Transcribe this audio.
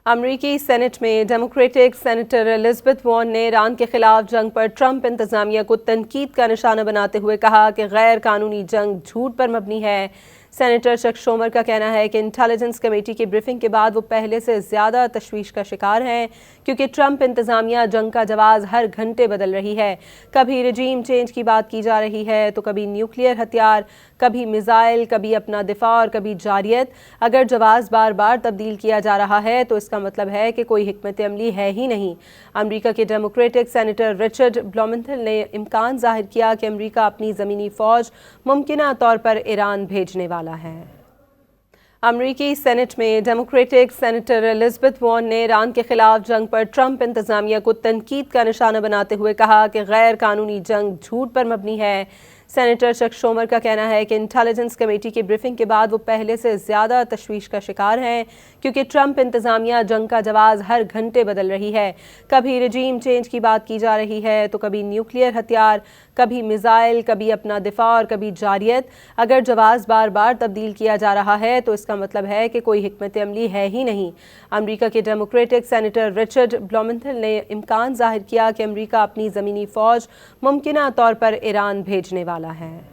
امریکی سینٹ میں democratic senator Elizabeth Warren نے ایران کے خلاف جنگ پر ٹرمپ انتظامیہ کو تنقید کا نشانہ بناتے ہوئے کہا کہ غیر قانونی جنگ جھوٹ پر مبنی ہے۔ سینیٹر چک شومر کا کہنا ہے کہ انٹیلیجنس کمیٹی کی بریفنگ کے بعد وہ پہلے سے زیادہ تشویش کا شکار ہیں کیونکہ ٹرمپ انتظامیہ جنگ کا جواز ہر گھنٹے بدل رہی ہے۔ کبھی رجیم چینج کی بات کی جا رہی ہے تو کبھی نیوکلیئر ہتھیار، کبھی میزائل، کبھی اپنا دفاع اور کبھی جارحیت۔ اگر جواز بار بار تبدیل کیا جا رہا ہے تو اس کا مطلب ہے کہ کوئی حکمت عملی ہے ہی نہیں۔ امریکہ کے ڈیموکریٹک سینیٹر رچرڈ بلومنتھل نے امکان ظاہر کیا کہ امریکہ اپنی زمینی فوج ممکنہ طور پر ایران بھیجنے والا ہے۔ امریکی سینٹ میں ڈیموکریٹک سینیٹر الزبتھ وارن نے ایران کے خلاف جنگ پر ٹرمپ انتظامیہ کو تنقید کا نشانہ بناتے ہوئے کہا کہ غیر قانونی جنگ جھوٹ پر مبنی ہے۔ سینیٹر چک شومر کا کہنا ہے کہ انٹیلیجنس کمیٹی کی بریفنگ کے بعد وہ پہلے سے زیادہ تشویش کا شکار ہیں کیونکہ ٹرمپ انتظامیہ جنگ کا جواز ہر گھنٹے بدل رہی ہے۔ کبھی رجیم چینج کی بات کی جا رہی ہے تو کبھی نیوکلیئر ہتھیار، کبھی میزائل، کبھی اپنا دفاع اور کبھی جارحیت۔ اگر جواز بار بار تبدیل کیا جا رہا ہے تو اس کا مطلب ہے کہ کوئی حکمت عملی ہے ہی نہیں۔ امریکہ کے ڈیموکریٹک سینیٹر رچرڈ بلومنتھل نے امکان ظاہر کیا کہ امریکہ اپنی زمینی فوج ممکنہ طور پر ایران بھیجنے والا ہے۔